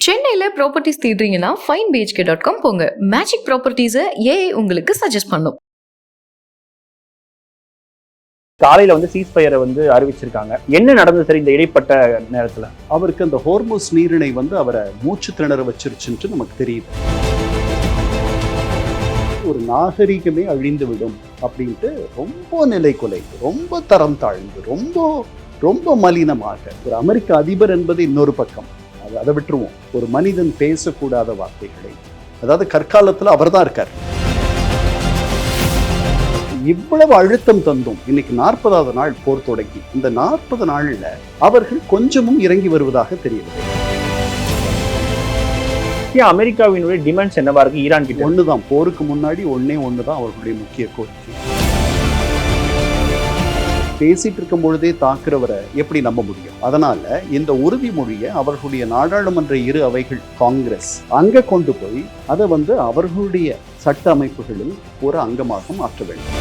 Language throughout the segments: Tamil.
சென்னையில் ப்ராப்பர்ட்டிஸ் தேடுறீங்கன்னா finebhk.com போங்க. மேஜிக் ப்ராப்பர்ட்டிஸை ஏஐ உங்களுக்கு சஜஸ்ட் பண்ணும். காலையில சீஸ்ஃபயரை அறிவிச்சிருக்காங்க. என்ன நடந்தது சார் இந்த இடைப்பட்ட நேரத்துல? அவருக்கு அந்த ஹோர்முஸ் நீரிணை அவரை மூச்சு திணற வச்சிருச்சுன்ட்டு நமக்கு தெரியுது. ஒரு நாகரிகமே அழிந்து விடும் அப்படின்ட்டு ரொம்ப நிலைக்குலை, ரொம்ப தரம் தாழ்ந்து, ரொம்ப ரொம்ப மலினமாக ஒரு அமெரிக்க அதிபர் என்பது இன்னொரு பக்கம், அதை விட்டுருவோம். ஒரு மனிதன் பேசக்கூடாத வார்த்தைகளை, அதாவது கற்காலத்தில் அவர் தான் இருக்கார். இவ்வளவு அழுத்தம் தந்தும் இன்னைக்கு 40வது நாள் போர் தொடங்கி இந்த 40 நாள்ல அவர்கள் கொஞ்சமும் இறங்கி வருவதாக தெரியவில்லை. அமெரிக்காவினுடைய டிமாண்ட்ஸ் என்னவா இருக்கு? ஈரான் கிட்ட ஒண்ணுதான், போருக்கு முன்னாடி ஒண்ணுதான் அவர்களுடைய முக்கிய கோரிக்கை. பேசிட்டு இருக்கும் பொழுதே தாக்குறவரை எப்படி நம்ப முடியும்? அதனால இந்த உறுதிமொழியை அவர்களுடைய நாடாளுமன்ற இரு அவைகள் காங்கிரஸ் அங்க கொண்டு போய் அதை அவர்களுடைய சட்ட அமைப்புகளில் ஒரு அங்கமாக மாற்ற வேண்டும்.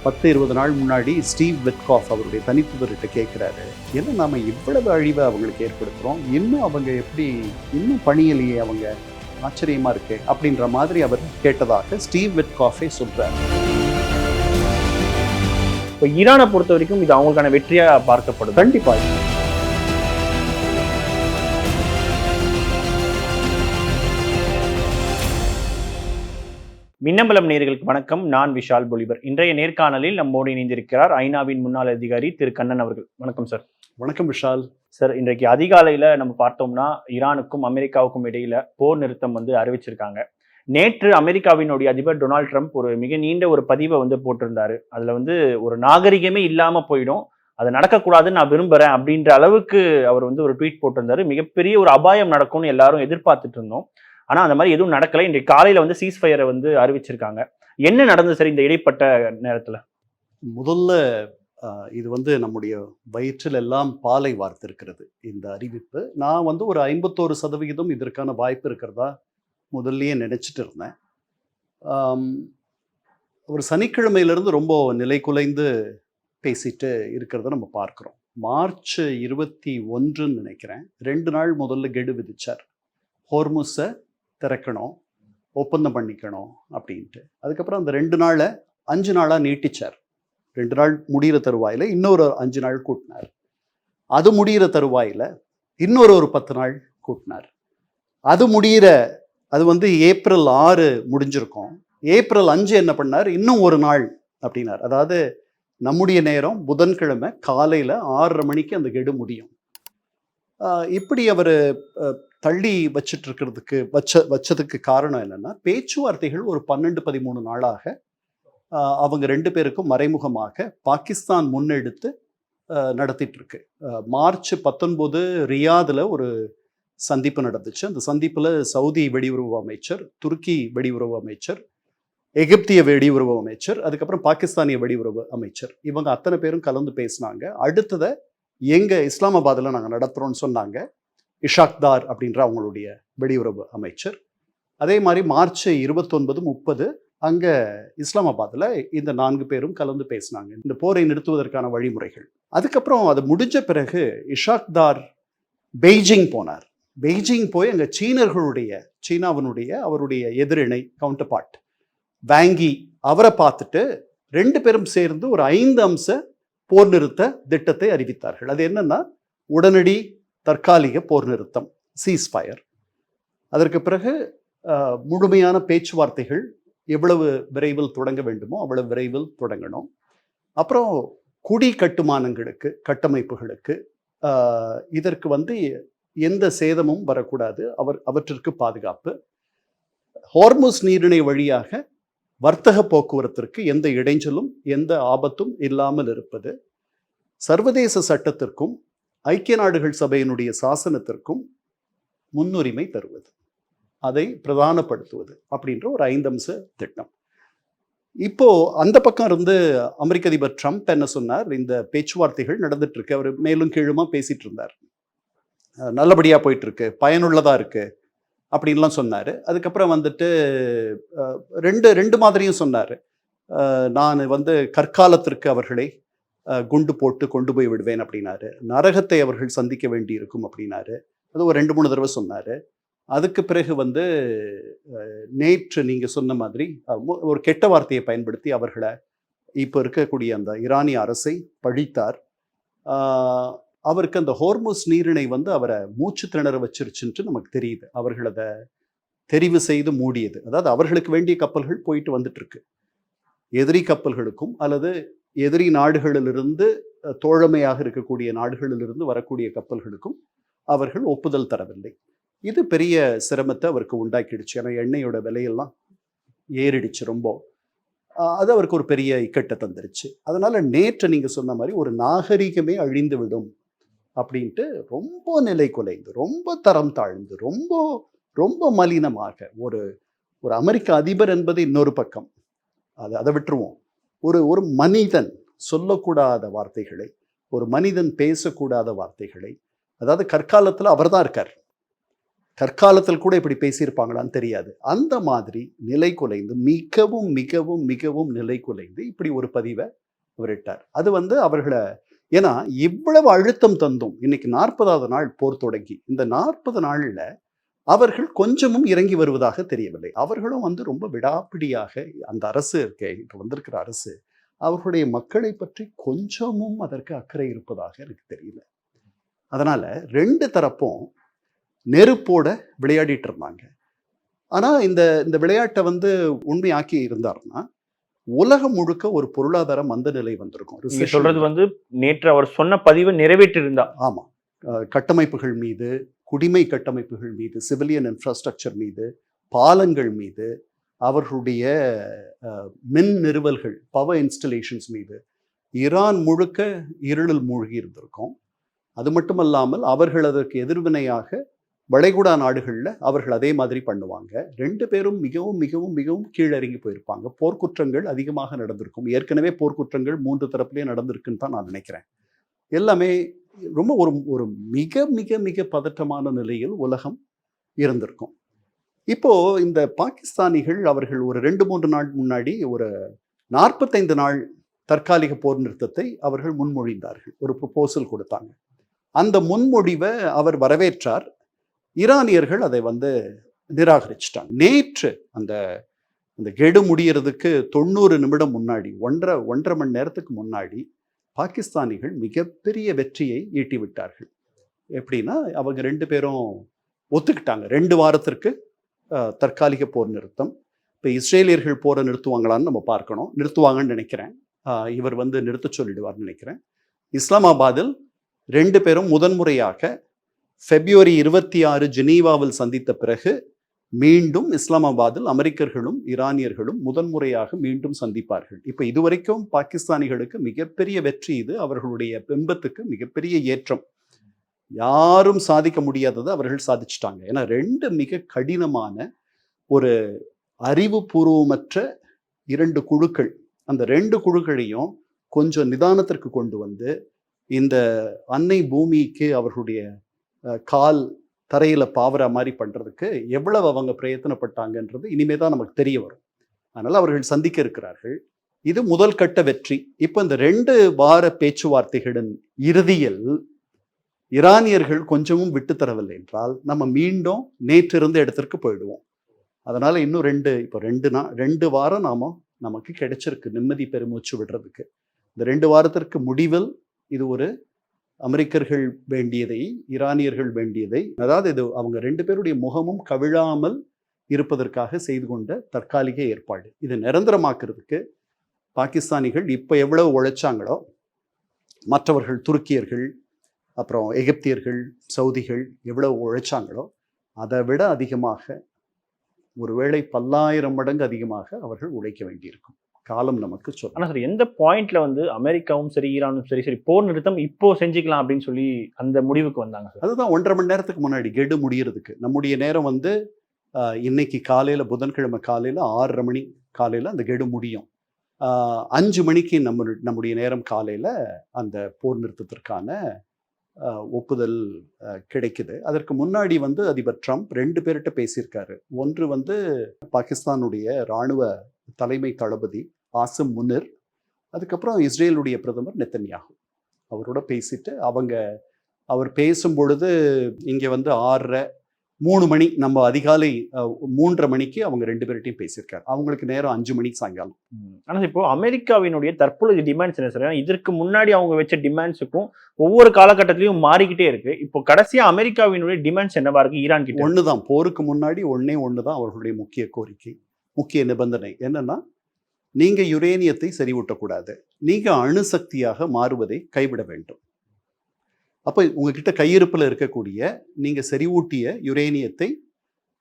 10-20 நாள் முன்னாடி ஸ்டீவ் விட்காஃப் அவருடைய தனித்துவர்கிட்ட கேட்கிறாரு, ஏன்னா நாம இவ்வளவு அழிவை அவங்களுக்கு ஏற்படுத்துறோம், இன்னும் அவங்க எப்படி இன்னும் பணியிலேயே, அவங்க ஆச்சரியமா இருக்கு அப்படின்ற மாதிரி அவர் கேட்டதாக ஸ்டீவ் விட்காஃபே சொல்றாரு. இப்போ ஈரானை பொறுத்த வரைக்கும் இது அவங்களுக்கான வெற்றியா பார்க்கப்படும். கண்டிப்பா. மின்னம்பலம் நேயர்களுக்கு வணக்கம். நான் விஷால் பொலிபர். இன்றைய நேர்காணலில் நம்மோடு இணைந்திருக்கிறார் ஐநாவின் முன்னாள் அதிகாரி திரு கண்ணன் அவர்கள். வணக்கம் சார். வணக்கம் விஷால். சார், இன்றைக்கு அதிகாலையில நம்ம பார்த்தோம்னா ஈரானுக்கும் அமெரிக்காவுக்கும் இடையில போர் நிறுத்தம் அறிவிச்சிருக்காங்க. நேற்று அமெரிக்காவினுடைய அதிபர் டொனால்ட் ட்ரம்ப் ஒரு மிக நீண்ட ஒரு பதிவை போட்டிருந்தாரு. அதுல ஒரு நாகரிகமே இல்லாம போயிடும், அது நடக்கக்கூடாதுன்னு நான் விரும்புறேன் அப்படின்ற அளவுக்கு அவர் ஒரு ட்வீட் போட்டிருந்தாரு. மிகப்பெரிய ஒரு அபாயம் நடக்கும்னு எல்லாரும் எதிர்பார்த்துட்டு இருந்தோம். ஆனா அந்த மாதிரி எதுவும் நடக்கலை. இன்றைக்கு காலையில சீஸ்ஃபயரை அறிவிச்சிருக்காங்க. என்ன நடந்தது சார் இந்த இடைப்பட்ட நேரத்துல? முதல்ல இது நம்முடைய வயிற்றில் எல்லாம் பாலை வார்த்திருக்கிறது இந்த அறிவிப்பு. நான் ஒரு 51% இதற்கான வாய்ப்பு இருக்கிறதா முதல்லயே நினைச்சிட்டு இருந்தேன். ஒரு சனிக்கிழமையிலிருந்து ரொம்ப நிலை குலைந்து பேசிட்டு இருக்கிறத நம்ம பார்க்குறோம். மார்ச் 21 நினைக்கிறேன், 2 நாள் முதல்ல கெடு விதிச்சார். ஹோர்முஸை திறக்கணும், ஒப்பந்தம் பண்ணிக்கணும் அப்படின்ட்டு. அதுக்கப்புறம் அந்த 2 நாளை 5 நாளாக நீட்டிச்சார். 2 நாள் முடிகிற தருவாயில் இன்னொரு 5 நாள் கூட்டினார். அது முடிகிற தருவாயில் இன்னொரு 10 நாள் கூட்டினார். அது ஏப்ரல் 6 முடிஞ்சிருக்கும். ஏப்ரல் 5 என்ன பண்ணார், இன்னும் ஒரு நாள் அப்படின்னார். அதாவது நம்முடைய நேரம் புதன்கிழமை காலையில் 6:30 மணிக்கு அந்த கெடு முடியும். இப்படி அவர் தள்ளி வச்சதுக்கு காரணம் என்னன்னா, பேச்சுவார்த்தைகள் ஒரு 12-13 நாளாக அவங்க 2 பேருக்கும் மறைமுகமாக பாகிஸ்தான் முன்னெடுத்து நடத்திட்டு இருக்கு. மார்ச் 19 ரியாதில் ஒரு சந்திப்பு நடந்துச்சு. அந்த சந்திப்பில் சவுதி வெளியுறவு அமைச்சர், துருக்கி வெளியுறவு அமைச்சர், எகிப்திய வெளியுறவு அமைச்சர், அதுக்கப்புறம் பாகிஸ்தானிய வெளியுறவு அமைச்சர், இவங்க அத்தனை பேரும் கலந்து பேசினாங்க. அடுத்ததை எங்க இஸ்லாமாபாத்தில் நாங்கள் நடத்துகிறோம்னு சொன்னாங்க இஷாக்தார் அப்படின்ற அவங்களுடைய வெளியுறவு அமைச்சர். அதே மாதிரி மார்ச் 29, 30 அங்கே இஸ்லாமாபாத்தில் இந்த 4 பேரும் கலந்து பேசினாங்க இந்த போரை நிறுத்துவதற்கான வழிமுறைகள். அதுக்கப்புறம் அது முடிஞ்ச பிறகு இஷாக்தார் பெய்ஜிங் போனார். பெய்ஜிங் போய் அங்கே சீனாவினுடைய அவருடைய எதிரிணை கவுண்டர் பார்ட் வாங்கி அவரை பார்த்துட்டு 2 பேரும் சேர்ந்து ஒரு 5 அம்ச போர் நிறுத்த திட்டத்தை அறிவித்தார்கள். அது என்னன்னா, உடனடி தற்காலிக போர் நிறுத்தம், சீஸ்ஃபயர். அதற்கு பிறகு முழுமையான பேச்சுவார்த்தைகள் எவ்வளவு விரைவில் தொடங்க வேண்டுமோ அவ்வளவு விரைவில் தொடங்கணும். அப்புறம் குடி கட்டுமானங்களுக்கு, கட்டமைப்புகளுக்கு இதற்கு எந்த சேதமும் வரக்கூடாது, அவற்றிற்கு பாதுகாப்பு. ஹோர்முஸ் நீரிணை வழியாக வர்த்தக போக்குவரத்திற்கு எந்த இடைஞ்சலும் எந்த ஆபத்தும் இல்லாமல் இருப்பது, சர்வதேச சட்டத்திற்கும் ஐக்கிய நாடுகள் சபையினுடைய சாசனத்திற்கும் முன்னுரிமை தருவது, அதை பிரதானப்படுத்துவது அப்படின்ற ஒரு 5 அம்ச திட்டம். இப்போ அந்த பக்கம் இருந்து அமெரிக்க அதிபர் ட்ரம்ப் என்ன சொன்னார், இந்த பேச்சுவார்த்தைகள் நடந்துட்டு இருக்கு, அவர் மேலும் கீழுமா பேசிட்டு இருந்தார், நல்லபடியா போயிட்டு இருக்கு, பயனுள்ளதா இருக்கு அப்படின்லாம் சொன்னார். அதுக்கப்புறம் ரெண்டு மாதிரியும் சொன்னார். நான் கற்காலத்திற்கு அவர்களை குண்டு போட்டு கொண்டு போய் விடுவேன் அப்படின்னாரு. நரகத்தை அவர்கள் சந்திக்க வேண்டி இருக்கும் அப்படின்னாரு. அது ஒரு 2-3 தடவை சொன்னார். அதுக்கு பிறகு வந்து நேற்று நீங்கள் சொன்ன மாதிரி ஒரு கெட்ட வார்த்தையை பயன்படுத்தி அவர்களை இப்போ இருக்கக்கூடிய அந்த ஈரானிய அரசை பழித்தார். அவருக்கு அந்த ஹோர்முஸ் நீரிணை வந்து அவரை மூச்சு திணற வச்சிருச்சுன்ட்டு நமக்கு தெரியுது. அவர்கள் அதை தெரிவு செய்து மூடியது. அதாவது அவர்களுக்கு வேண்டிய கப்பல்கள் போயிட்டு வந்துட்டு இருக்கு. எதிரி கப்பல்களுக்கும் அல்லது எதிரி நாடுகளிலிருந்து தோழமையாக இருக்கக்கூடிய நாடுகளிலிருந்து வரக்கூடிய கப்பல்களுக்கும் அவர்கள் ஒப்புதல் தரவில்லை. இது பெரிய சிரமத்தை அவருக்கு உண்டாக்கிடுச்சு. ஏன்னா எண்ணெயோட விலையெல்லாம் ஏறிடுச்சு ரொம்ப. அது அவருக்கு ஒரு பெரிய இக்கட்டை தந்துருச்சு. அதனால நேற்று நீங்க சொன்ன மாதிரி ஒரு நாகரிகமே அழிந்து விடும் அப்படின்ட்டு ரொம்ப நிலை குலைந்து, ரொம்ப தரம் தாழ்ந்து, ரொம்ப ரொம்ப மலினமாக ஒரு ஒரு அமெரிக்க அதிபர் என்பது இன்னொரு பக்கம், அதை விட்டுருவோம். ஒரு மனிதன் சொல்லக்கூடாத வார்த்தைகளை, ஒரு மனிதன் பேசக்கூடாத வார்த்தைகளை, அதாவது கற்காலத்தில் அவர் தான் இருக்கார், கற்காலத்தில் கூட இப்படி பேசியிருப்பாங்களான்னு தெரியாது. அந்த மாதிரி நிலை குலைந்து, மிகவும் மிகவும் மிகவும் நிலை குலைந்து இப்படி ஒரு பதிவை அவர் இட்டார். அது வந்து அவர்களை, ஏன்னா இவ்வளவு அழுத்தம் தந்தும் இன்னைக்கு 40வது நாள் போர் தொடங்கி இந்த 40 நாளில் அவர்கள் கொஞ்சமும் இறங்கி வருவதாக தெரியவில்லை. அவர்களும் வந்து ரொம்ப விடாப்பிடியாக அந்த அரசு இருக்கே, இப்போ வந்திருக்கிற அரசு, அவர்களுடைய மக்களை பற்றி கொஞ்சமும் அதற்கு அக்கறை இருப்பதாக எனக்கு தெரியல. அதனால 2 தரப்பும் நெருப்போட விளையாடிட்டு இருந்தாங்க. ஆனா இந்த விளையாட்டை வந்து உண்மையாக்கி இருந்தாருன்னா உலகம் முழுக்க ஒரு பொருளாதார மந்த நிலை வந்திருக்கும். நீங்க சொல்றது வந்து நேற்று அவர் சொன்ன பதிவை நிறைவேற்றி இருந்தா. ஆமா, கட்டமைப்புகள் மீது, குடிமை கட்டமைப்புகள் மீது, சிவிலியன் இன்ஃப்ராஸ்ட்ரக்சர் மீது, பாலங்கள் மீது, அவர்களுடைய மின் நிறுவல்கள், பவர் இன்ஸ்டலேஷன்ஸ் மீது ஈரான் முழுக்க இருளில் மூழ்கி இருந்திருக்கும். அது மட்டுமல்லாமல் அவர்கள் அதற்கு எதிர்வினையாக வளைகுடா நாடுகளில் அவர்கள் அதே மாதிரி பண்ணுவாங்க. 2 பேரும் மிகவும் மிகவும் மிகவும் கீழிறங்கி போயிருப்பாங்க. போர்க்குற்றங்கள் அதிகமாக நடந்திருக்கும். ஏற்கனவே போர்க்குற்றங்கள் 3 தரப்புலேயே நடந்திருக்குன்னு தான் நான் நினைக்கிறேன். எல்லாமே ரொம்ப ஒரு மிக மிக மிக பதற்றமான நிலையில் உலகம் இருந்திருக்கும். இப்போ இந்த பாகிஸ்தானிகள் அவர்கள் ஒரு 2-3 நாள் முன்னாடி ஒரு 45 நாள் தற்காலிக போர் நிறுத்தத்தை அவர்கள் முன்மொழிந்தார்கள். ஒரு ப்ரொபோசல் கொடுத்தாங்க. அந்த முன்மொழிவை அவர் வரவேற்றார். ஈரானியர்கள் அதை வந்து நிராகரிச்சிட்டாங்க. நேற்று அந்த கெடு முடியறதுக்கு 90 நிமிடம் முன்னாடி, 1.5 மணி நேரத்துக்கு முன்னாடி பாகிஸ்தானிகள் மிகப்பெரிய வெற்றியை ஈட்டி விட்டார்கள். எப்படின்னா அவங்க 2 பேரும் ஒத்துக்கிட்டாங்க 2 வாரத்திற்கு தற்காலிக போர் நிறுத்தம். இப்போ இஸ்ரேலியர்கள் போரை நிறுத்துவாங்களான்னு நம்ம பார்க்கணும். நிறுத்துவாங்கன்னு நினைக்கிறேன். இவர் வந்து நிறுத்த சொல்லிடுவார்னு நினைக்கிறேன். இஸ்லாமாபாத்தில் 2 பேரும் முதன்முறையாக February 26 ஜெனீவாவில் சந்தித்த பிறகு மீண்டும் இஸ்லாமாபாத்தில் அமெரிக்கர்களும் ஈரானியர்களும் முதன்முறையாக மீண்டும் சந்திப்பார்கள். இப்போ இதுவரைக்கும் பாகிஸ்தானிகளுக்கு மிகப்பெரிய வெற்றி இது. அவர்களுடைய பிம்பத்துக்கு மிகப்பெரிய ஏற்றம். யாரும் சாதிக்க முடியாததை அவர்கள் சாதிச்சிட்டாங்க. ஏன்னா 2 மிக கடினமான ஒரு அறிவுபூர்வமற்ற 2 குழுக்கள், அந்த 2 குழுக்களையும் கொஞ்சம் நிதானத்திற்கு கொண்டு வந்து இந்த அன்னை பூமிக்கு அவர்களுடைய கால் தரையில் பாவரா மாதிரி பண்ணுறதுக்கு எவ்வளவு அவங்க பிரயத்தனப்பட்டாங்கன்றது இனிமே தான் நமக்கு தெரிய வரும். அதனால் அவர்கள் சந்திக்க இருக்கிறார்கள். இது முதல் கட்ட வெற்றி. இப்போ இந்த 2 வார பேச்சுவார்த்தைகளின் இறுதியில் ஈரானியர்கள் கொஞ்சமும் விட்டு தரவில்லை என்றால் நம்ம மீண்டும் நேற்று இருந்த இடத்திற்கு போயிடுவோம். அதனால் இன்னும் 2 வாரம் நமக்கு கிடைச்சிருக்கு நிம்மதி பெருமூச்சு விடுறதுக்கு. இந்த 2 வாரத்திற்கு முடிவில் இது ஒரு அமெரிக்கர்கள் வேண்டியதை, ஈரானியர்கள் வேண்டியதை, அதாவது இது அவங்க 2 பேருடைய முகமும் கவிழாமல் இருப்பதற்காக செய்து கொண்ட தற்காலிக ஏற்பாடு. இதை நிரந்தரமாக்குறதுக்கு பாகிஸ்தானிகள் இப்போ எவ்வளவு உழைச்சாங்களோ, மற்றவர்கள் துருக்கியர்கள், அப்புறம் எகிப்தியர்கள், சவுதிகள் எவ்வளவு உழைச்சாங்களோ அதை விட அதிகமாக, ஒருவேளை 10,000 மடங்கு அதிகமாக அவர்கள் உழைக்க வேண்டியிருக்கும். காலம் நமக்கு சொல்லும். ஆனால் சார், எந்த பாயிண்ட்ல வந்து அமெரிக்காவும் சரி ஈரானும் சரி போர் நிறுத்தம் இப்போ செஞ்சுக்கலாம் அப்படின்னு சொல்லி அந்த முடிவுக்கு வந்தாங்க சார்? அதுதான் 1.5 மணி நேரத்துக்கு முன்னாடி கெடு முடியறதுக்கு. நம்முடைய நேரம் வந்து இன்னைக்கு காலையில், புதன்கிழமை காலையில் 6:30 மணி காலையில் அந்த கெடு முடியும். 5 மணிக்கு நம்முடைய நேரம் காலையில் அந்த போர் நிறுத்தத்திற்கான ஒப்புதல் கிடைக்குது. அதற்கு முன்னாடி வந்து அதிபர் ட்ரம்ப் 2 பேர்கிட்ட பேசியிருக்காரு. ஒன்று வந்து பாகிஸ்தானுடைய இராணுவ தலைமை தளபதி ஆசிம் முனிர், அதுக்கப்புறம் இஸ்ரேலுடைய பிரதமர் நெத்தன்யாகு அவரோட பேசிட்டு அவர் பேசும் பொழுது இங்கே வந்து 3 மணி நம்ம அதிகாலை 3:30 மணிக்கு அவங்க 2 பேர்கிட்டையும் பேசியிருக்காரு. அவங்களுக்கு நேரம் 5 மணிக்கு சாயங்காலம். ஆனா இப்போ அமெரிக்காவினுடைய தற்பொழுது டிமாண்ட்ஸ் என்ன சார்? ஏன்னா இதற்கு முன்னாடி அவங்க வச்ச டிமாண்ட்ஸுக்கும் ஒவ்வொரு காலகட்டத்திலையும் மாறிக்கிட்டே இருக்கு. இப்போ கடைசியா அமெரிக்காவினுடைய டிமாண்ட்ஸ் என்னவா இருக்கு ஈரான் கிட்ட? ஒண்ணுதான், போருக்கு முன்னாடி ஒண்ணுதான் அவர்களுடைய முக்கிய கோரிக்கை, முக்கிய நிபந்தனை என்னன்னா, நீங்க யுரேனியத்தை செறிவூட்டக்கூடாது, நீங்க அணுசக்தியாக மாறுவதை கைவிட வேண்டும். அப்போ உங்ககிட்ட கையிருப்பில் இருக்கக்கூடிய நீங்க செறிவூட்டிய யுரேனியத்தை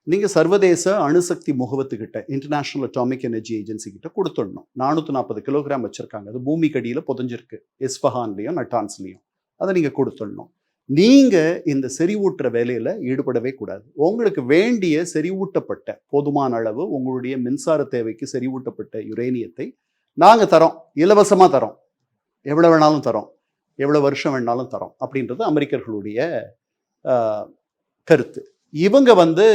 நீங்க சர்வதேச அணுசக்தி முகவத்துக்கிட்ட, இன்டர்நேஷனல் அட்டாமிக் எனர்ஜி ஏஜென்சி கிட்ட கொடுத்துடணும். 440 கிலோகிராம் வச்சிருக்காங்க, அது பூமிக்கு அடியில புதைஞ்சிருக்கு, இஸ்ஃபஹான்லயும் நட்டான்ஸ்லயும். அதை நீங்க கொடுத்துடணும். நீங்க இந்த செறிவூட்டுற வேலையில ஈடுபடவே கூடாது. உங்களுக்கு வேண்டிய செறிவூட்டப்பட்ட போதுமான அளவு உங்களுடைய மின்சார தேவைக்கு செறிவூட்டப்பட்ட யுரேனியத்தை நாங்க தரோம், இலவசமா தரோம், எவ்வளவு வேணாலும் தரோம், எவ்வளவு வருஷம் வேணாலும் தரோம் அப்படின்றது அமெரிக்கர்களுடைய கருத்து. இவங்க வந்து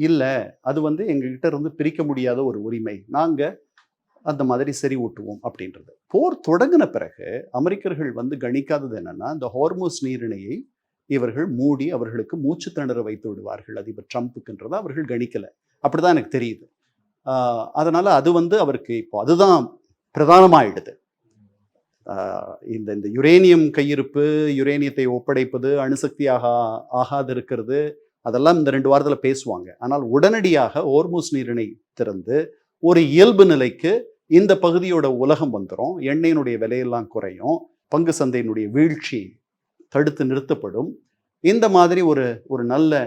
இல்ல, அது வந்து எங்ககிட்ட இருந்து பிரிக்க முடியாத ஒரு உரிமை, நாங்க அந்த மாதிரி செறிவூட்டுவோம் அப்படின்றது. போர் தொடங்கின பிறகு அமெரிக்கர்கள் வந்து கணிக்காதது என்னன்னா, இந்த ஹார்முஸ் நீரிணையை இவர்கள் மூடி அவர்களுக்கு மூச்சு திணற வைத்து விடுவார்கள் அதிபர் ட்ரம்ப்புக்குன்றதை அவர்கள் கணிக்கல. அப்படிதான் எனக்கு தெரியுது. அதனால அது வந்து அவருக்கு இப்போ அதுதான் பிரதானமாயிடுது. இந்த யுரேனியம் கையிருப்பு, யுரேனியத்தை ஒப்படைப்பது, அணுசக்தியாக ஆகாது இருக்கிறது, அதெல்லாம் இந்த 2 வாரத்தில் பேசுவாங்க. ஆனால் உடனடியாக ஹோர்முஸ் நீரிணை திறந்து ஒரு இயல்பு நிலைக்கு இந்த பகுதியோட உலகம் வந்துடும், எண்ணெயினுடைய விலையெல்லாம் குறையும், பங்கு சந்தையினுடைய வீழ்ச்சி தடுத்து நிறுத்தப்படும். இந்த மாதிரி ஒரு நல்ல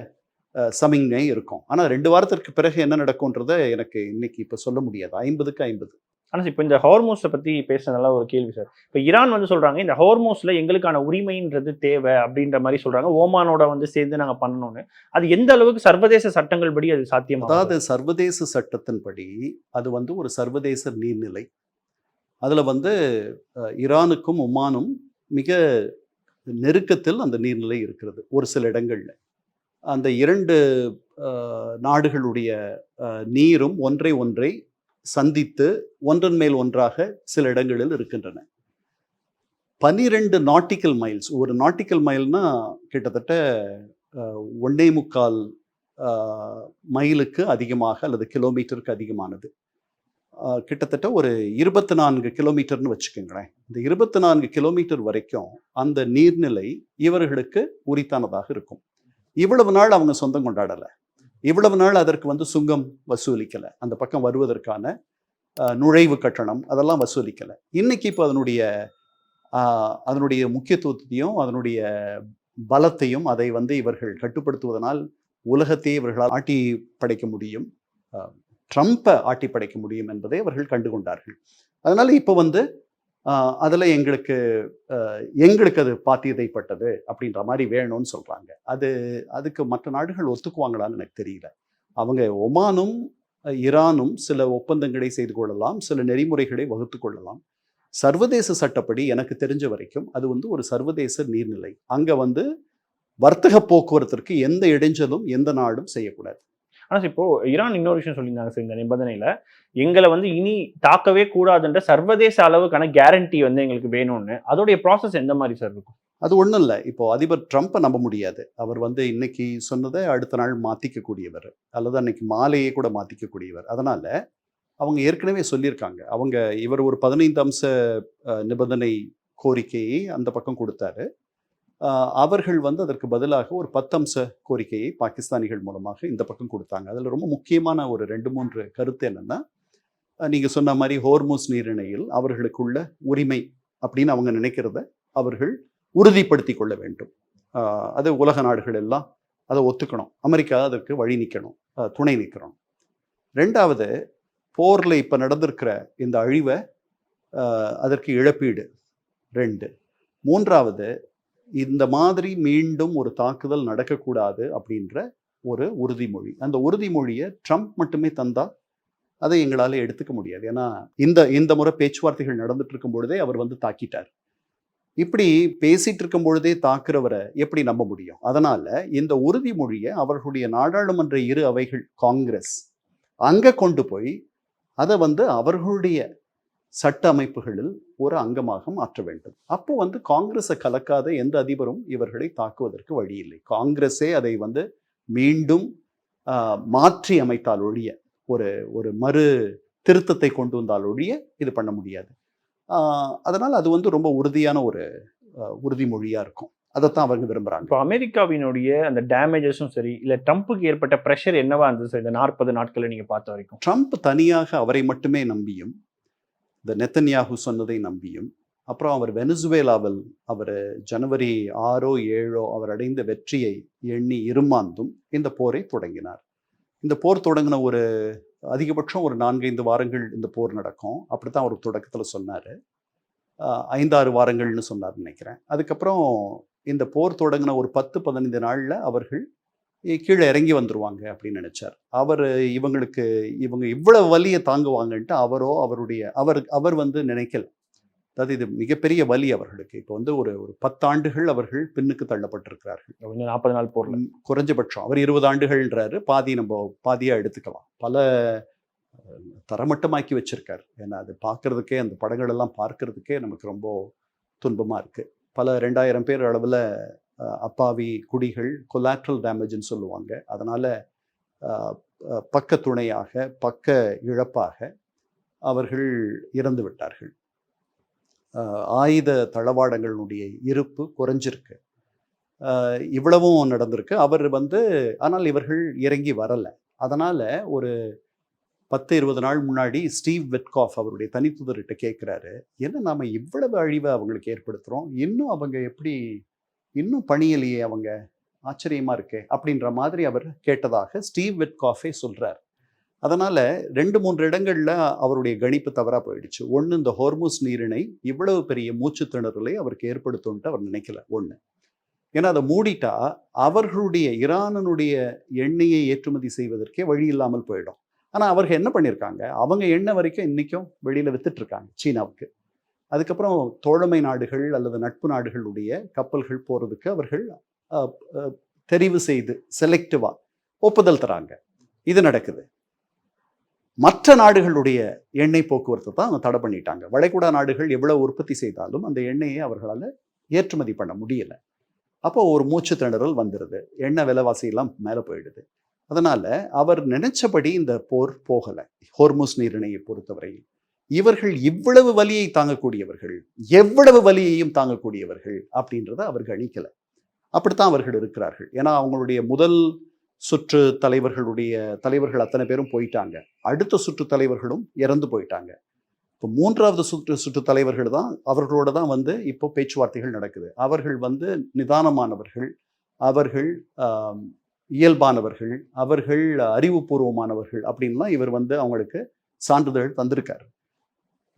சமிக்ஞை இருக்கும். ஆனால் 2 வாரத்திற்கு பிறகு என்ன நடக்கும்ன்றதை எனக்கு இன்னைக்கு இப்போ சொல்ல முடியாது. 50க்கு 50. ஆனால் இப்போ இந்த ஹார்மோஸை பற்றி பேசுறதுனால ஒரு கேள்வி சார். இப்போ ஈரான் வந்து சொல்றாங்க இந்த ஹார்மோஸில் எங்களுக்கான உரிமைன்றது தேவை அப்படின்ற மாதிரி சொல்றாங்க, ஓமானோட வந்து சேர்ந்து நாங்கள் பண்ணணும்னு. அது எந்த அளவுக்கு சர்வதேச சட்டங்கள் படி அது சாத்தியம்? அதாவது சர்வதேச சட்டத்தின்படி அது வந்து ஒரு சர்வதேச நீர்நிலை. அதில் வந்து ஈரானுக்கும் ஒமானும் மிக நெருக்கத்தில் அந்த நீர்நிலை இருக்கிறது. ஒரு சில இடங்கள்ல அந்த 2 நாடுகளுடைய நீரும் ஒன்றை சந்தித்து ஒன்றன் மேல் ஒன்றாக சில இடங்களில் இருக்கின்றன. 12 நாட்டிக்கல் மைல்ஸ், ஒரு நாட்டிக்கல் மைல்னா கிட்டத்தட்ட 1.25 மைலுக்கு அதிகமாக அல்லது கிலோமீட்டருக்கு அதிகமானது. கிட்டத்தட்ட ஒரு 24 கிலோமீட்டர்னு வச்சுக்கோங்களேன். இந்த 24 கிலோமீட்டர் வரைக்கும் அந்த நீர்நிலை இவர்களுக்கு உரித்தானதாக இருக்கும். இவ்வளவு நாள் அவங்க சொந்தம் கொண்டாடலை, இவ்வளவு நாள் அதற்கு வந்து சுங்கம் வசூலிக்கலை, அந்த பக்கம் வருவதற்கான நுழைவு கட்டணம் அதெல்லாம் வசூலிக்கலை. இன்னைக்கு இப்போ அதனுடைய முக்கியத்துவத்தையும் அதனுடைய பலத்தையும் அதை வந்து இவர்கள் கட்டுப்படுத்துவதனால் உலகத்தையே இவர்களால் ஆட்டி படைக்க முடியும், ட்ரம்பை ஆட்டி படைக்க முடியும் என்பதை அவர்கள் கண்டுகொண்டார்கள். அதனால இப்போ வந்து அதில் எங்களுக்கு அது பாத்தியதைப்பட்டது அப்படின்ற மாதிரி வேணும்னு சொல்கிறாங்க. அதுக்கு மற்ற நாடுகள் ஒத்துக்குவாங்களான்னு எனக்கு தெரியல. அவங்க ஒமானும் ஈரானும் சில ஒப்பந்தங்களை செய்து கொள்ளலாம், சில நெறிமுறைகளை வகுத்து கொள்ளலாம். சர்வதேச சட்டப்படி எனக்கு தெரிஞ்ச வரைக்கும் அது வந்து ஒரு சர்வதேச நீர்நிலை. அங்கே வந்து வர்த்தக போக்குவரத்திற்கு எந்த இடைஞ்சலும் எந்த நாடும் செய்யக்கூடாது. ஆனால் இப்போ ஈரான் இன்னொரு விஷயம் சொல்லியிருந்தாங்க சார், இந்த நிபந்தனையில் எங்களை வந்து இனி தாக்கவே கூடாதுன்ற சர்வதேச அளவுக்கான கேரண்டி வந்து எங்களுக்கு வேணும்னு. அதோடைய ப்ராசஸ் எந்த மாதிரி சார் இருக்கும்? அது ஒன்றும் இல்லை. இப்போ அதிபர் ட்ரம்ப்பை நம்ப முடியாது. அவர் வந்து இன்னைக்கு சொன்னதை அடுத்த நாள் மாற்றிக்கக்கூடியவர், அல்லது அன்னைக்கு மாலையே கூட மாற்றிக்கக்கூடியவர். அதனால அவங்க ஏற்கனவே சொல்லியிருக்காங்க. இவர் ஒரு 15 அம்ச நிபந்தனை கோரிக்கையை அந்த பக்கம் கொடுத்தாரு. அவர்கள் வந்து அதற்கு பதிலாக ஒரு 10 அம்ச கோரிக்கையை பாகிஸ்தானிகள் மூலமாக இந்த பக்கம் கொடுத்தாங்க. அதில் ரொம்ப முக்கியமான ஒரு 2-3 கருத்து என்னன்னா, நீங்கள் சொன்ன மாதிரி ஹோர்முஸ் நீரிணையில் அவர்களுக்குள்ள உரிமை அப்படின்னு அவங்க நினைக்கிறத அவர்கள் உறுதிப்படுத்தி கொள்ள வேண்டும். அது உலக நாடுகள் எல்லாம் அதை ஒத்துக்கணும், அமெரிக்கா அதற்கு வழி நிற்கணும், துணை நிற்கணும். 2வது, போரில் இப்போ நடந்திருக்கிற இந்த அழிவை அதற்கு இழப்பீடு 2. 3வது, இந்த மாதிரி மீண்டும் ஒரு தாக்குதல் நடக்கக்கூடாது அப்படின்ற ஒரு உறுதிமொழி. அந்த உறுதிமொழியை ட்ரம்ப் மட்டுமே தந்தா அதை எங்களால் எடுத்துக்க முடியாது. ஏன்னா இந்த முறை பேச்சுவார்த்தைகள் நடந்துட்டு இருக்கும் பொழுதே அவர் வந்து தாக்கிட்டார். இப்படி பேசிட்டு இருக்கும் பொழுதே தாக்குறவரை எப்படி நம்ப முடியும்? அதனால இந்த உறுதிமொழியை அவர்களுடைய நாடாளுமன்ற 2 அவைகள், காங்கிரஸ், அங்கே கொண்டு போய் அதை வந்து அவர்களுடைய சட்ட அமைப்புகளில் ஒரு அங்கமாக மாற்ற வேண்டும். அப்போ காங்கிரஸை கலக்காத எந்த அதிபரும் இவர்களை தாக்குவதற்கு வழி இல்லை. காங்கிரஸே அதை மீண்டும் மாற்றி அமைத்தால் ஒழிய, ஒரு ஒரு மறு திருத்தத்தை கொண்டு வந்தால் ஒழிய இது பண்ண முடியாது. அதனால் அது ரொம்ப உறுதியான ஒரு உறுதிமொழியா இருக்கும். அதைத்தான் அவங்க விரும்புறாங்க. இப்போ அமெரிக்காவினுடைய அந்த டேமேஜஸும் சரி, இல்லை ட்ரம்ப்புக்கு ஏற்பட்ட ப்ரெஷர் என்னவா இருந்தது சார் இந்த 40 நாட்களை நீங்க பார்த்த வரைக்கும்? ட்ரம்ப் தனியாக அவரை மட்டுமே நம்பியும், இந்த நெத்தன்யாகு சொன்னதை நம்பியும், அப்புறம் அவர் வெனிசுவேலாவில் அவர் ஜனவரி 6 7 அவர் அடைந்த வெற்றியை எண்ணி இருமாந்தும் இந்த போரை தொடங்கினார். இந்த போர் தொடங்கின ஒரு அதிகபட்சம் ஒரு 4-5 வாரங்கள் இந்த போர் நடக்கும். அப்படித்தான் அவர் தொடக்கத்தில் சொன்னார். 5-6 வாரங்கள்னு சொன்னார் நினைக்கிறேன். அதுக்கப்புறம் இந்த போர் தொடங்கின ஒரு 10-15 நாளில் அவர்கள் கீழே இறங்கி வந்துருவாங்க அப்படின்னு நினைச்சார். இவங்க இவ்வளவு வலியை தாங்குவாங்கன்ட்டு அவர் நினைக்கல. அதாவது இது மிகப்பெரிய வலி அவர்களுக்கு. இப்போ ஒரு 10 ஆண்டுகள் அவர்கள் பின்னுக்கு தள்ளப்பட்டிருக்கிறார்கள். 40 நாள் போர்ல குறைஞ்சபட்சம் அவர் 20 ஆண்டுகள்ன்றாரு. பாதியா எடுத்துக்கலாம். பல தரமட்டமாக்கி வச்சிருக்காரு. ஏன்னா அது பார்க்கறதுக்கே, அந்த படங்கள் எல்லாம் பார்க்கறதுக்கே நமக்கு ரொம்ப துன்பமா இருக்கு. பல 2000 பேர் அளவில் அப்பாவி குடிகள், கொலாட்ரல் டேமேஜ்னு சொல்லுவாங்க. அதனால பக்க துணையாக, பக்க இழப்பாக அவர்கள் இறந்து விட்டார்கள். ஆயுத தளவாடங்களுடைய இருப்பு குறைஞ்சிருக்கு. இவ்வளவும் நடந்திருக்கு. ஆனால் இவர்கள் இறங்கி வரல. அதனால ஒரு 10-20 நாள் முன்னாடி ஸ்டீவ் விட்காஃப் அவருடைய தனித்துதர்கிட்ட கேட்குறாரு, என்ன நாம இவ்வளவு அழிவை அவங்களுக்கு ஏற்படுத்துகிறோம், இன்னும் அவங்க எப்படி இன்னும் பணியலையே, அவங்க ஆச்சரியமா இருக்கே அப்படின்ற மாதிரி அவர் கேட்டதாக ஸ்டீவ் விட்காஃபே சொல்றார். அதனால 2-3 இடங்கள்ல அவருடைய கணிப்பு தவறா போயிடுச்சு. ஒன்று, இந்த ஹோர்முஸ் நீரிணை இவ்வளவு பெரிய மூச்சு திணறலை அவருக்கு ஏற்படுத்தும்ட்டு அவர் நினைக்கல. ஒன்று, ஏன்னா அதை மூடிட்டா அவர்களுடைய ஈரானுடைய எண்ணெயை ஏற்றுமதி செய்வதற்கே வழி இல்லாமல் போயிடும். ஆனால் அவர்கள் என்ன பண்ணியிருக்காங்க, அவங்க எண்ணெய் வரைக்கும் இன்றைக்கும் வெளியில் வித்துட்டு இருக்காங்க சீனாவுக்கு. அதுக்கப்புறம் தோழமை நாடுகள் அல்லது நட்பு நாடுகளுடைய கப்பல்கள் போகிறதுக்கு அவர்கள் தெரிவு செய்து செலக்டிவாக ஒப்புதல் தராங்க. இது நடக்குது. மற்ற நாடுகளுடைய எண்ணெய் போக்குவரத்தை தான் அவங்க தடை பண்ணிட்டாங்க. வளைகுடா நாடுகள் எவ்வளவு உற்பத்தி செய்தாலும் அந்த எண்ணெயை அவர்களால் ஏற்றுமதி பண்ண முடியலை. அப்போ ஒரு மூச்சு திணறல் வந்துடுது. எண்ணெய் விலைவாசியெல்லாம் மேலே போயிடுது. அதனால அவர் நினைச்சபடி இந்த போர் போகலை. ஹோர்முஸ் நீரிணையை பொறுத்தவரையில் இவர்கள் இவ்வளவு வலியை தாங்கக்கூடியவர்கள், எவ்வளவு வலியையும் தாங்கக்கூடியவர்கள் அப்படின்றத அவர் கணிக்கல. அப்படித்தான் அவர்கள் இருக்கிறார்கள். ஏன்னா அவங்களுடைய முதல் சுற்று தலைவர்கள் அத்தனை பேரும் போயிட்டாங்க. அடுத்த சுற்று தலைவர்களும் இறந்து போயிட்டாங்க. இப்போ 3வது சுற்று தலைவர்கள் தான், அவர்களோட தான் இப்போ பேச்சுவார்த்தைகள் நடக்குது. அவர்கள் நிதானமானவர்கள், அவர்கள் இயல்பானவர்கள், அவர்கள் அறிவுபூர்வமானவர்கள் அப்படின்லாம் இவர் அவங்களுக்கு சான்றிதழ் தந்திருக்காரு.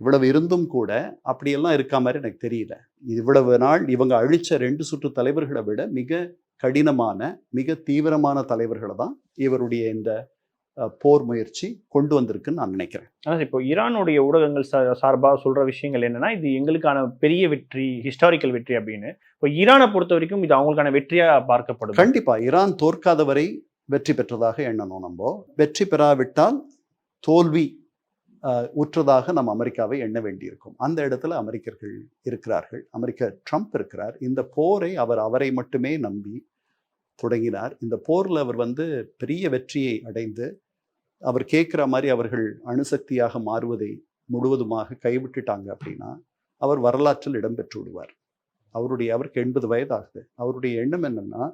இவ்வளவு இருந்தும் கூட அப்படியெல்லாம் இருக்கா மாதிரி எனக்கு தெரியல. இவ்வளவு நாள் இவங்க அழிச்ச 2 சுற்று தலைவர்களை விட மிக கடினமான, மிக தீவிரமான தலைவர்களை தான் இவருடைய இந்த போர் முயற்சி கொண்டு வந்திருக்குன்னு நான் நினைக்கிறேன். ஆனால் இப்போ ஈரானுடைய ஊடகங்கள் சார்பாக சொல்ற விஷயங்கள் என்னன்னா, இது எங்களுக்கான பெரிய வெற்றி, ஹிஸ்டாரிக்கல் வெற்றி அப்படின்னு. இப்போ ஈரானை பொறுத்த வரைக்கும் இது அவங்களுக்கான வெற்றியா பார்க்கப்படும். கண்டிப்பா ஈரான் தோற்காதவரை வெற்றி பெற்றதாக எண்ணணும். நம்ம வெற்றி பெறாவிட்டால் தோல்வி உற்றதாக நம்ம அமெரிக்காவை எண்ண வேண்டியிருக்கும். அந்த இடத்துல அமெரிக்கர்கள் இருக்கிறார்கள். ட்ரம்ப் இருக்கிறார். இந்த போரை அவரை மட்டுமே நம்பி தொடங்கினார். இந்த போரில் அவர் பெரிய வெற்றியை அடைந்து அவர் கேட்குற மாதிரி அவர்கள் அணுசக்தியாக மாறுவதை முழுவதுமாக கைவிட்டுட்டாங்க அப்படின்னா அவர் வரலாற்றில் இடம்பெற்று விடுவார். அவருக்கு 80 வயது ஆகுது. அவருடைய எண்ணம் என்னன்னா,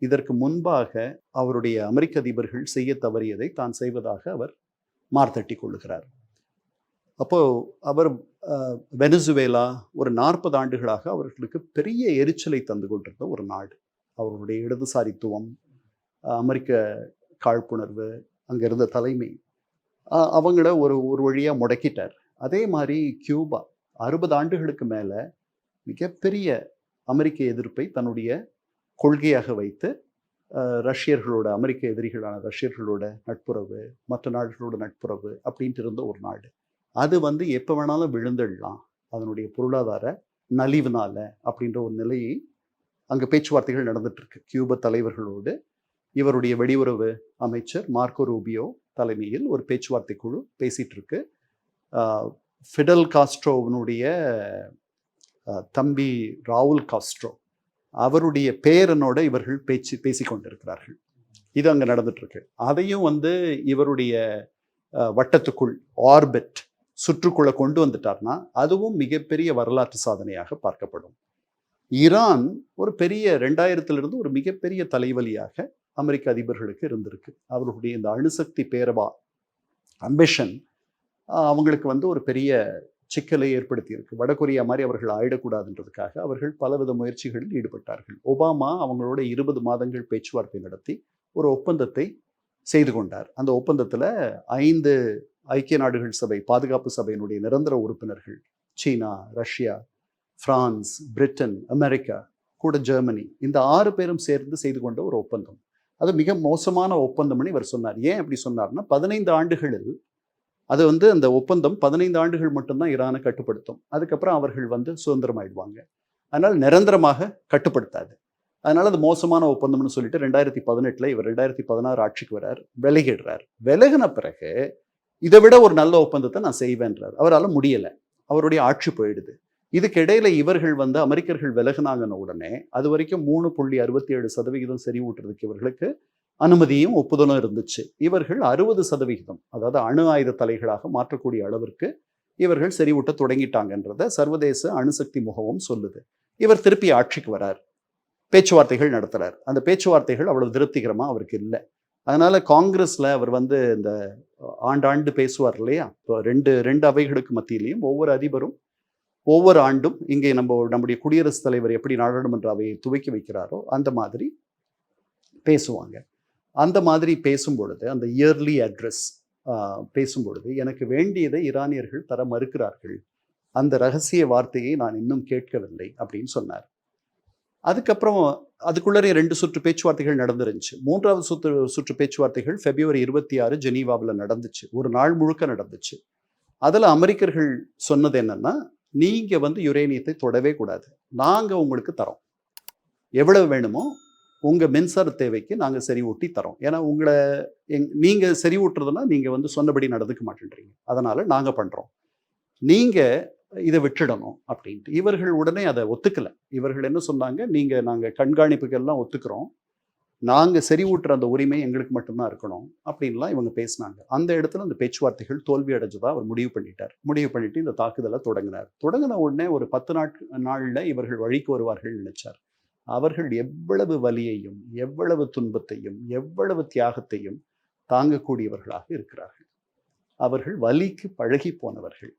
இதற்கு முன்பாக அவருடைய அமெரிக்க அதிபர்கள் செய்ய தவறியதை தான் செய்வதாக அவர் மார்த்தட்டி கொள்ளுகிறார். அப்போ அவர் வெனிசுவேலா ஒரு 40 ஆண்டுகளாக அவர்களுக்கு பெரிய எரிச்சலை தந்து கொண்டிருந்த ஒரு நாடு. அவர்களுடைய இடதுசாரித்துவம், அமெரிக்க காழ்ப்புணர்வு, அங்கே இருந்த தலைமை அவங்கள ஒரு வழியாக முடக்கிட்டார். அதே மாதிரி கியூபா 60 ஆண்டுகளுக்கு மேலே மிகப்பெரிய அமெரிக்க எதிர்ப்பை தன்னுடைய கொள்கையாக வைத்து ரஷ்யர்களோட, அமெரிக்க எதிரிகளான ரஷ்யர்களோட நட்புறவு, மற்ற நாடுகளோட நட்புறவு அப்படின்ட்டு இருந்த ஒரு நாடு. அது எப்போ வேணாலும் விழுந்துடலாம் அதனுடைய பொருளாதார நலிவுனால அப்படின்ற ஒரு நிலையை அங்கே பேச்சுவார்த்தைகள் நடந்துட்டு இருக்கு. கியூபா தலைவர்களோடு இவருடைய வெளியுறவு அமைச்சர் மார்க்கோ ரூபியோ தலைமையில் ஒரு பேச்சுவார்த்தை குழு பேசிட்டு இருக்கு. ஃபிடல் காஸ்ட்ரோவினுடைய தம்பி ராவுல் காஸ்ட்ரோ அவருடைய பேரனோட இவர்கள் பேசி கொண்டிருக்கிறார்கள். இது அங்கே நடந்துட்டு இருக்கு. அதையும் வந்து இவருடைய வட்டத்துக்குள் ஆர்பிட் சுற்றுக்குள்ள கொண்டு வந்துட்டார்னா அதுவும் மிகப்பெரிய வரலாற்று சாதனையாக பார்க்கப்படும். ஈரான் ஒரு பெரிய 2000 ஒரு மிகப்பெரிய தலைவலியாக அமெரிக்க அதிபர்களுக்கு இருந்திருக்கு. அவர்களுடைய இந்த அணுசக்தி பேரவா அம்பிஷன் அவங்களுக்கு வந்து ஒரு பெரிய சிக்கலை ஏற்படுத்தி இருக்கு. வடகொரியா மாதிரி அவர்கள் ஆயிடக்கூடாதுன்றதுக்காக அவர்கள் பலவித முயற்சிகளில் ஈடுபட்டார்கள். ஒபாமா அவங்களோட 20 மாதங்கள் பேச்சுவார்த்தை நடத்தி ஒரு ஒப்பந்தத்தை செய்து கொண்டார். அந்த ஒப்பந்தத்தில் 5 ஐக்கிய நாடுகள் சபை பாதுகாப்பு சபையினுடைய நிரந்தர உறுப்பினர்கள், சீனா, ரஷ்யா, பிரான்ஸ், பிரிட்டன், அமெரிக்கா, கூட ஜெர்மனி, இந்த 6 பேரும் சேர்ந்து செய்து கொண்ட ஒரு ஒப்பந்தம். அது மிக மோசமான ஒப்பந்தம்னு இவர் சொன்னார். ஏன் அப்படி சொன்னார்னா 15 ஆண்டுகளில் அது வந்து அந்த ஒப்பந்தம் 15 ஆண்டுகள் மட்டும்தான் ஈரானை கட்டுப்படுத்தும். அதுக்கப்புறம் அவர்கள் வந்து சுதந்திரமாயிடுவாங்க. அதனால் நிரந்தரமாக கட்டுப்படுத்தாது. அதனால அது மோசமான ஒப்பந்தம்னு சொல்லிட்டு 2018 இவர் 2016 ஆட்சிக்கு வரார், விலகிடுறார். விலகின பிறகு இதை விட ஒரு நல்ல ஒப்பந்தத்தை நான் செய்வேன்றார். அவரால் முடியலை, அவருடைய ஆட்சி போயிடுது. இதுக்கிடையில இவர்கள் வந்து அமெரிக்கர்கள் விலகினாங்கன்னு உடனே அது வரைக்கும் 3.67% செறிவூட்டுறதுக்கு இவர்களுக்கு அனுமதியும் ஒப்புதலும் இருந்துச்சு. இவர்கள் 60%, அதாவது அணு ஆயுத தலைகளாக மாற்றக்கூடிய அளவிற்கு இவர்கள் செறிவூட்ட தொடங்கிட்டாங்கன்றத சர்வதேச அணுசக்தி முகமும் சொல்லுது. இவர் திருப்பி ஆட்சிக்கு வரார், பேச்சுவார்த்தைகள் நடத்துறார். அந்த பேச்சுவார்த்தைகள் அவ்வளவு திருப்திகரமா அவருக்கு இல்லை. அதனால காங்கிரஸ்ல அவர் வந்து இந்த ஆண்டாண்டு பேசுவார் இல்லையா, இப்போ ரெண்டு அவைகளுக்கு மத்தியிலையும் ஒவ்வொரு அதிபரும் ஒவ்வொரு ஆண்டும் இங்கே நம்முடைய குடியரசுத் தலைவர் எப்படி நாடாளுமன்ற அவையை துவக்கி வைக்கிறாரோ அந்த மாதிரி பேசுவாங்க. அந்த மாதிரி பேசும்பொழுது அந்த இயர்லி அட்ரஸ் பேசும்பொழுது எனக்கு வேண்டியதை ஈரானியர்கள் தர மறுக்கிறார்கள், அந்த ரகசிய வார்த்தையை நான் இன்னும் கேட்கவில்லை அப்படின்னு சொன்னார். அதுக்கப்புறம் அதுக்குள்ளே 2 சுற்று பேச்சுவார்த்தைகள் நடந்துருந்துச்சு. 3வது சுற்று பேச்சுவார்த்தைகள் February 26 ஜெனீவாவில் நடந்துச்சு. ஒரு நாள் முழுக்க நடந்துச்சு. அதில் அமெரிக்கர்கள் சொன்னது என்னன்னா, நீங்க வந்து யுரேனியத்தை தொடவே கூடாது, நாங்க உங்களுக்கு தரோம், எவ்வளவு வேணுமோ உங்க மின்சார தேவைக்கு நாங்க செறிவூட்டி தரோம். ஏன்னா நீங்க செறிவூட்டுறதுன்னா நீங்க வந்து சொன்னபடி நடந்துக்க மாட்டேன்றீங்க, அதனால நாங்க பண்றோம், நீங்க இதை விட்டுடணும் அப்படின்ட்டு. இவர்கள் உடனே அதை ஒத்துக்கல. இவர்கள் என்ன சொன்னாங்க, நாங்க கண்காணிப்புக்கெல்லாம் ஒத்துக்கிறோம், நாங்க செறிவூட்டுற அந்த உரிமை எங்களுக்கு மட்டும்தான் இருக்கணும் அப்படின்லாம் இவங்க பேசினாங்க. அந்த இடத்துல அந்த பேச்சுவார்த்தைகள் தோல்வி அடைஞ்சதா அவர் முடிவு பண்ணிட்டு இந்த தாக்குதலை தொடங்கின உடனே ஒரு 10 நாள்ல இவர்கள் வழிக்கு வருவார்கள் நினைச்சார். அவர்கள் எவ்வளவு வலியையும் எவ்வளவு துன்பத்தையும் எவ்வளவு தியாகத்தையும் தாங்கக்கூடியவர்களாக இருக்கிறார்கள். அவர்கள் வலிக்கு பழகி போனவர்கள்.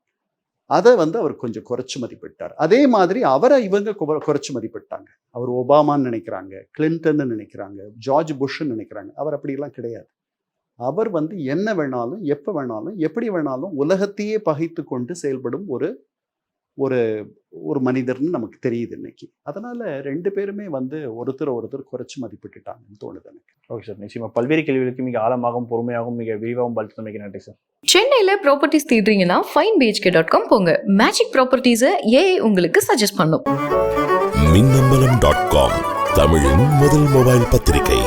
அதை வந்து அவர் கொஞ்சம் குறைச்சு மதிப்பிட்டார். அதே மாதிரி அவரை இவங்க குறைச்சு மதிப்பிட்டாங்க. அவர் ஒபாமான்னு நினைக்கிறாங்க, கிளின்டன் நினைக்கிறாங்க, ஜார்ஜ் புஷ்ன்னு நினைக்கிறாங்க. அவர் அப்படியெல்லாம் கிடையாது. அவர் வந்து என்ன வேணாலும் எப்போ வேணாலும் எப்படி வேணாலும் உலகத்தையே பகைத்து கொண்டு செயல்படும் ஒரு ஒரு மனிதர்னு நமக்கு தெரியுது இன்னைக்கு. அதனால 2 பேருமே வந்து ஒருத்தர் குறைச்சு மதிப்பிட்டுட்டாங்கன்னு தோணுது எனக்கு. ஓகே சார், நிச்சயமா பல்வேறு கேள்விகளுக்கு மிக ஆழமாகவும் பொறுமையாகவும் மிக விரிவாகவும் பதில் சொன்னமைக்கு நன்றி சார். சென்னையில் ப்ராப்பர்ட்டிஸ் தேடுறீங்கன்னா finebhk.com போங்க. மேஜிக் ப்ராப்பர்ட்டிஸை ஏஐ உங்களுக்கு சஜஸ்ட் பண்ணும். மின்னம்பலம்.com தமிழின் முதல் மொபைல் பத்திரிகை.